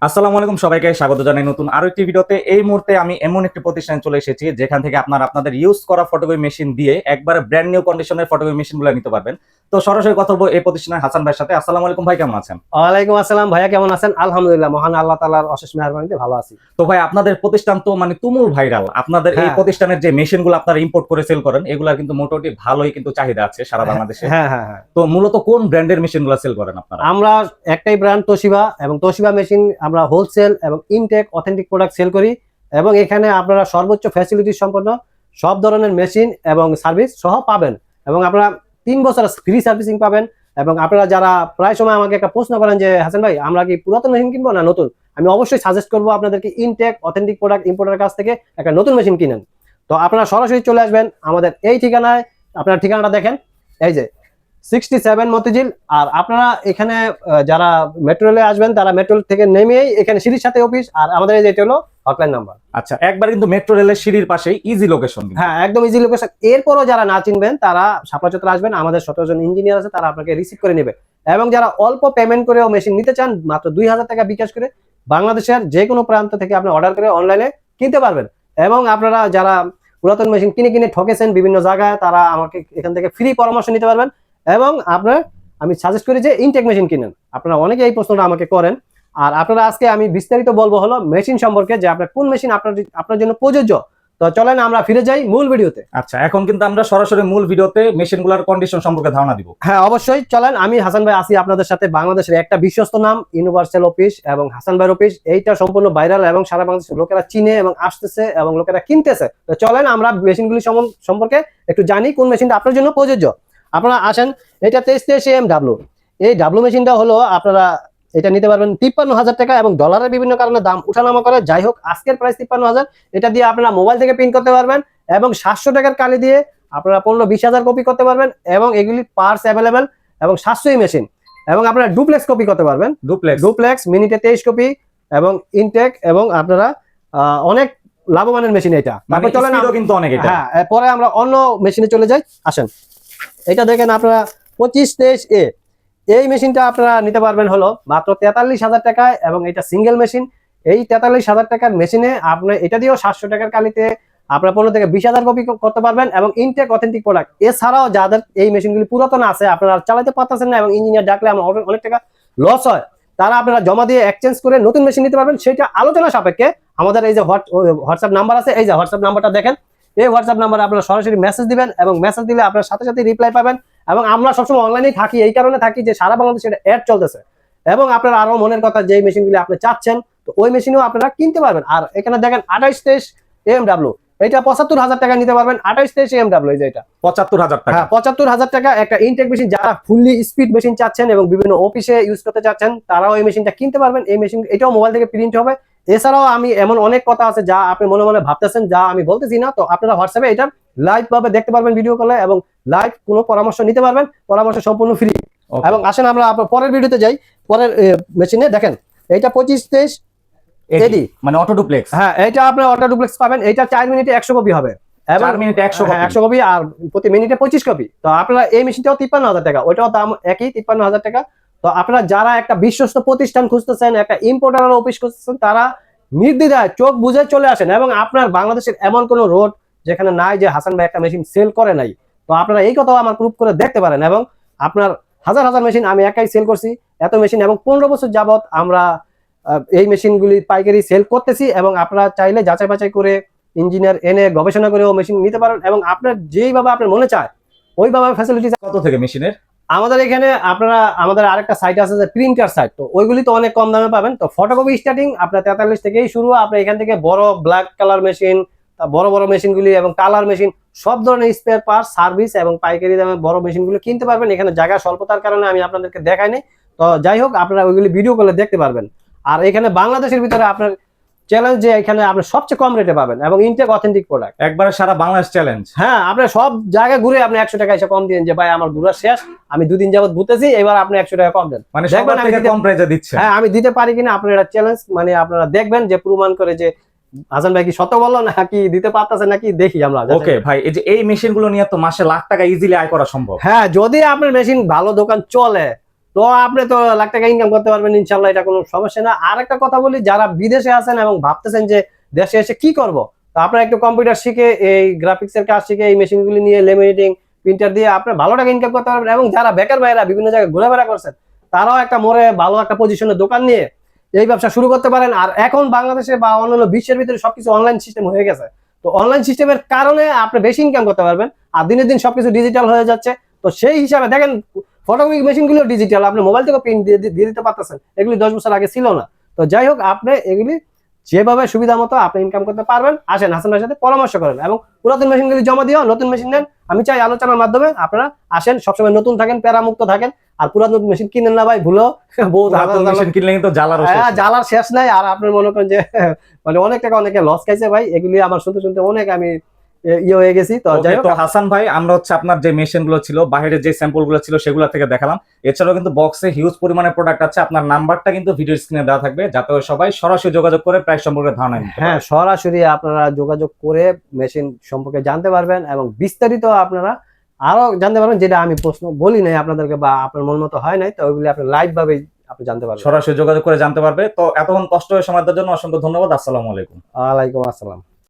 আসসালামু আলাইকুম, সবাইকে স্বাগত জানাই নতুন আরো একটি ভিডিওতে। এই মুহূর্তে আমি এমন একটি প্রতিষ্ঠানে চলে এসেছি যেখান থেকে আপনারা আপনাদের ইউজ করা ফটোকপি মেশিন দিয়ে একবারে ব্র্যান্ড নিউ কন্ডিশনের ফটোকপি মেশিনগুলো নিতে পারবেন। তো সরাসরি কথা বলবো এই প্রতিষ্ঠানের হাসান ভাইয়ের সাথে। আসসালামু আলাইকুম ভাই, কেমন আছেন? ওয়ালাইকুম আসসালাম ভাইয়া, কেমন আছেন? আলহামদুলিল্লাহ, মহান আল্লাহ তাআলার অশেষ মেহেরবানিতে ভালো আছি। তো ভাই, আপনাদের প্রতিষ্ঠান তো মানে তুমুল ভাইরাল। আপনাদের এই হ্যাঁ প্রতিষ্ঠানের যে মেশিনগুলো আপনারা ইম্পোর্ট করে সেল করেন, এগুলার কিন্তু মোটামুটি ভালোই কিন্তু চাহিদা আছে সারা বাংলাদেশে। হ্যাঁ হ্যাঁ হ্যাঁ তো মূলত কোন ব্র্যান্ডের মেশিনগুলো সেল করেন আপনারা? আমরা একটাই ব্র্যান্ড তোশিবা, এবং তোশিবা মেশিন আমরা হোলসেল এবং ইনটেক অথেন্টিক প্রোডাক্ট সেল করি। এবং এখানে আপনারা সর্বোচ্চ ফ্যাসিলিটি সম্পন্ন সব ধরনের মেশিন এবং সার্ভিস সহ পাবেন, এবং আপনারা 3 বছর ফ্রি সার্ভিসিং পাবেন। এবং আপনারা যারা প্রায় সময় আমাকে একটা প্রশ্ন করেন যে হাসান ভাই, আমরা কি পুরাতন মেশিন কিনবো না নতুন, আমি অবশ্যই সাজেস্ট করবো আপনাদেরকে ইনটেক অথেন্টিক প্রোডাক্ট ইম্পোর্টারের কাছ থেকে একটা নতুন মেশিন কিনেন। তো আপনারা সরাসরি চলে আসবেন আমাদের এই ঠিকানায়। আপনার ঠিকানাটা দেখেন, এই যে 67 মতিঝিল। আর আপনারা এখানে যারা মেট্রো রেলে আসবেন তারা মেট্রো থেকে নেমেই এখানে সিঁড়ির সাথে অফিস, আর আমাদের এই যে এটা হলো হটলাইন নাম্বার। আচ্ছা, একবার কিন্তু মেট্রো রেলের সিঁড়ির পাশেই ইজি লোকেশন। হ্যাঁ, একদম ইজি লোকেশন। এরপরও যারা না চিনবেন তারা শাপলা চত্বরে আসবেন, আমাদের 17 জন ইঞ্জিনিয়ার আছে, তারা আপনাকে রিসিভ করে নেবে। এবং যারা অল্প পেমেন্ট করেও মেশিন নিতে চান, মাত্র 2000 টাকা বিকাশ করে বাংলাদেশের যে কোনো প্রান্ত থেকে আপনি অর্ডার করে অনলাইনে কিনতে পারবেন। এবং আপনারা যারা পুরাতন মেশিন কিনে কিনে ঠকেছেন বিভিন্ন জায়গায়, তারা আমাকে এখান থেকে ফ্রি পরামর্শ নিতে পারবেন। এবং আমি সাজেস্ট করি যে ইনটেক মেশিন কিনেন। আপনারা অনেকে এই প্রশ্নটা আমাকে করেন। আর আপনারা আজকে আমি বিস্তারিত বলবো হলো মেশিন সম্পর্কে, যে আপনার কোন মেশিন আপনার জন্য প্রযোজ্য। তো চলেন আমরা ফিরে যাই মূল ভিডিওতে। আচ্ছা, এখন কিন্তু আমরা সরাসরি মূল ভিডিওতে মেশিনগুলোর কন্ডিশন সম্পর্কে ধারণা দিব। হ্যাঁ অবশ্যই, চলেন। আমি হাসান ভাই আছি আপনাদের সাথে। বাংলাদেশের একটা বিশ্বস্ত নাম ইউনিভার্সাল অফিস এবং হাসান ভাইয়ের অফিস, এইটা সম্পূর্ণ ভাইরাল এবং সারা বাংলাদেশের লোকেরা চিনে এবং আসতেছে এবং লোকেরা কিনতেছে। তো চলেন আমরা মেশিনগুলি সম্পর্কে একটু জানি, কোন মেশিনটা আপনার জন্য প্রযোজ্য। আপনারা আসেন, এটা 2323 AMW। এই ডাব্লু মেশিনটা হলো আপনারা এটা নিতে পারবেন 53,000 টাকা, এবং ডলারের বিভিন্ন কারণে দাম উঠানামা করে। যাই হোক, আজকের প্রাইস 53,000। এটা দিয়ে আপনারা মোবাইল থেকে প্রিন্ট করতে পারবেন, এবং 700 টাকার কালি দিয়ে আপনারা 15-20,000 কপি করতে পারবেন। এবং এগুলি পার্টস অ্যাভেলেবেল এবং সাশ্রয়ী মেশিন। এবং আপনারা ডুপ্লেক্স কপি করতে পারবেন, ডুপ্লেক্স মিনিটে 23 কপি এবং ইনটেক। এবং আপনারা অনেক লাভবানের মেশিন এটা। তারপর চলেন কিন্তু অনেক এটা। হ্যাঁ, পরে আমরা অন্য মেশিনে চলে যাই। আসেন, এটা দেখেন আপনারা 2523A। এই মেশিনটা আপনারা নিতে পারবেন হলো মাত্র 43,000 টাকায়, এবং এটা সিঙ্গেল মেশিন। এই 43,000 টাকার মেশিনে আপনি এটা দিয়েও 700 টাকার কালিতে আপনারা 15-20,000 কপি করতে পারবেন, এবং ইনটেক অথেন্টিক প্রোডাক্ট। এছাড়াও যাদের এই মেশিনগুলি পুরাতন আছে, আপনারা চালাতে পারতেছেন না, এবং ইঞ্জিনিয়ার ডাকলে আমার অনেক টাকা লস হয়, তারা আপনারা জমা দিয়ে এক্সচেঞ্জ করে নতুন মেশিন নিতে পারবেন। সেটা আলোচনা সাপেক্ষে আমাদের এই যে হোয়াটসঅ্যাপ নাম্বার আছে, এই যে হোয়াটসঅ্যাপ নাম্বারটা দেখেন। এই হোয়াটসঅ্যাপ নাম্বারে আপনারা সরাসরি মেসেজ দিবেন, এবং মেসেজ দিলে আপনার সাথে সাথে রিপ্লাই পাবেন। এবং আমরা সবসময় অনলাইনে থাকি, এই কারণে থাকি যে সারা বাংলাদেশে এটা অ্যাড চলতেছে। এবং আপনার আরো মনের কথা, যে মেশিনগুলি আপনি চাচ্ছেন, তো ওই মেশিনও আপনারা কিনতে পারবেন। আর এখানে দেখেন 2823 AMW, এটা 75,000 টাকা নিতে পারবেন। 2823 AMW, এই যে এটা 75,000 টাকা। হ্যাঁ, 75,000 টাকা একটা ইনটেক মেশিন। যারা ফুললি স্পিড মেশিন চাচ্ছেন এবং বিভিন্ন অফিসে ইউজ করতে চাচ্ছেন, তারাও এই মেশিনটা কিনতে পারবেন। এই মেশিন এটাও মোবাইল থেকে প্রিন্ট হবে। এছাড়াও আমি এমন অনেক কথা আছে যা আপনি মনে মনে ভাবতেছেন, যা আমি বলতেছি না, তো আপনারা হোয়াটসঅ্যাপে এটা লাইভ ভাবে দেখতে পারবেন ভিডিও কলে, এবং লাইভ কোনো পরামর্শ নিতে পারবেন, পরামর্শ সম্পূর্ণ ফ্রি। এবং আসেন আমরা পরের ভিডিওতে যাই। পরের মেশিনে দেখেন, এইটা 2523 AD, মানে অটো ডুপ্লেক্স। হ্যাঁ, এটা আপনি অটো ডুপ্লেক্স পাবেন। এটা 4 মিনিটে 100 কপি হবে, 4 মিনিটে 100 কপি, আর প্রতি মিনিটে 25 কপি। তো আপনারা এই মেশিনটাও 53,000 টাকা, ওইটাও দাম একই 53,000 টাকা। তো আপনারা যারা একটা বিশ্বস্ত প্রতিষ্ঠান খুঁজতেছেন, একটা ইম্পোর্টার অফিস খুঁজতেছেন, তারা নির্দ্বিধায় চোখ বুঝে চলে আসেন। এবং আপনার বাংলাদেশের এমন কোনো রোড যেখানে নাই যে হাসান ভাই একটা মেশিন সেল করে নাই। তো আপনারা এই কথাও আমার প্রুফ করে দেখতে পারেন। এবং আপনার হাজার হাজার মেশিন আমি একাই সেল করছি, এত মেশিন, এবং 15 বছর যাবত আমরা এই মেশিনগুলি পাইকারি সেল করতেছি। এবং আপনারা চাইলে যাচাই বাছাই করে ইঞ্জিনিয়ার এনে গবেষণা করেও মেশিন নিতে পারেন, এবং আপনার যেইভাবে আপনার মনে চায় ওইভাবে ফ্যাসিলিটি। কত থেকে মেশিনের? আমাদের এখানে আপনারা আমাদের আরেকটা সাইট আছে যে প্রিন্টার সাইট, তো ওইগুলি তো অনেক কম দামে পাবেন। তো ফটোকপি স্টার্টিং আপনার 43 থেকেই শুরু। আপনি এখান থেকে বড় ব্ল্যাক কালার মেশিন, বড় বড় মেশিনগুলি এবং কালার মেশিন, সব ধরনের স্পেয়ার পার্টস, সার্ভিস এবং পাইকারি দামে বড় মেশিনগুলো কিনতে পারবেন। এখানে জায়গা স্বল্পতার কারণে আমি আপনাদেরকে দেখাই নাই। তো যাই হোক, আপনারা ওইগুলি ভিডিও করলে দেখতে পারবেন। আর এখানে বাংলাদেশের ভিতরে আপনার চ্যালেঞ্জ যে এখানে আপনি সবচেয়ে কম রেটে পাবেন, এবং ইনটেক অথেন্টিক প্রোডাক্ট একবারে সারা বাংলাদেশ চ্যালেঞ্জ। হ্যাঁ, আপনি সব জায়গায় ঘুরে আপনি 100 টাকা এসে কম দিন, যে ভাই আমার ঘুরা শেষ, আমি 2 দিন যাবত ঘুরতেছি, এবার আপনি 100 টাকা কম দেন। মানে দেখবেন আমি কম প্রাইসে দিচ্ছি। হ্যাঁ, আমি দিতে পারি কিনা আপনার এটা চ্যালেঞ্জ। মানে আপনারা দেখবেন যে প্রমাণ করে যে হাসান ভাই কি সত্য বললো নাকি দিতে পারতেছে নাকি, দেখি আমরা। ওকে ভাই, এই যে এই মেশিনগুলো নিয়ে তো মাসে লাখ টাকা ইজিলি আয় করা সম্ভব। হ্যাঁ, যদি আপনার মেশিন ভালো দোকান চলে, তো আপনি তো লাখ টাকা ইনকাম করতে পারবেন ইনশাল্লাহ, এটা কোনো সমস্যা না। আর একটা কথা বলি, যারা বিদেশে আছেন এবং ভাবতেছেন যে দেশে এসে কি করব, তো আপনারা একটু কম্পিউটার শিখে এই গ্রাফিক্স এর কাজ শিখে এই মেশিনগুলি নিয়ে লেমিনেটিং প্রিন্টার দিয়ে আপনি ভালো টাকা ইনকাম করতে পারবেন। এবং যারা বেকার ভাইরা বিভিন্ন জায়গায় ঘোরাফেরা করছেন, তারাও একটা মোড়ে ভালো একটা পজিশনে দোকান নিয়ে এই ব্যবসা শুরু করতে পারেন। আর এখন বাংলাদেশে বা অন্যান্য বিশ্বের ভিতরে সবকিছু অনলাইন সিস্টেম হয়ে গেছে। তো অনলাইন সিস্টেমের কারণে আপনি বেশি ইনকাম করতে পারবেন। আর দিনের দিন সবকিছু ডিজিটাল হয়ে যাচ্ছে। তো সেই হিসাবে দেখেন, ফটোকপি মেশিনগুলো ডিজিটাল, আপনি মোবাইল থেকে প্রিন্ট দিয়ে দিতে পারতেছেন। এগুলি 10 বছর আগে ছিল না। তো যাই হোক, আপনি এগুলি যেভাবে সুবিধা মতো আপনি ইনকাম করতে পারবেন। আসেন হাসান ভাইয়ের সাথে পরামর্শ করেন এবং পুরাতন মেশিনগুলি জমা দিও, নতুন মেশিন নেন। আমি চাই আলোচনার মাধ্যমে আপনারা আসেন, সবসময় নতুন থাকেন, প্যারামুক্ত থাকেন। আর পুরাতন মেশিন কিনেন না ভাই, ভুলো বহুত মেশিন কিনলে কিন্তু জ্বালারও শেষ নেই। জ্বালার শেষ নাই। আর আপনার মনে করেন যে মানে অনেক টাকা অনেকে লস খাইছে ভাই, এগুলি আমার শুনতে শুনতে অনেক আমি ইয়ে হয়ে গেছি। তো যাই হোক, তো হাসান ভাই, আমরা হচ্ছে আপনার যে মেশিন গুলো ছিল, বাইরে যে স্যাম্পল গুলো ছিল, সেগুলো থেকে দেখালাম। এছাড়াও কিন্তু বক্সে হিউজ পরিমাণে প্রোডাক্ট আছে। আপনার নাম্বারটা কিন্তু ভিডিও স্ক্রিনে দেওয়া থাকবে, যাতে সবাই সরাসরি যোগাযোগ করে প্রাইস সম্পর্কে ধারণা নিতে পারে। হ্যাঁ, সরাসরি আপনারা যোগাযোগ করে মেশিন সম্পর্কে জানতে পারবেন এবং বিস্তারিত আপনারা আরো জানতে পারবেন, যেটা আমি প্রশ্ন বলি নাই আপনাদেরকে বা আপনার মন মতো হয় নাই, তো ওইগুলি আপনি লাইভ ভাবে আপনি জানতে পারবেন। সরাসরি যোগাযোগ করে জানতে পারবে। তো এতক্ষণ কষ্ট হয়ে সময় দেওয়ার জন্য অসংখ্য ধন্যবাদ। আসসালামু আলাইকুম। ওয়ালাইকুম আসসালাম।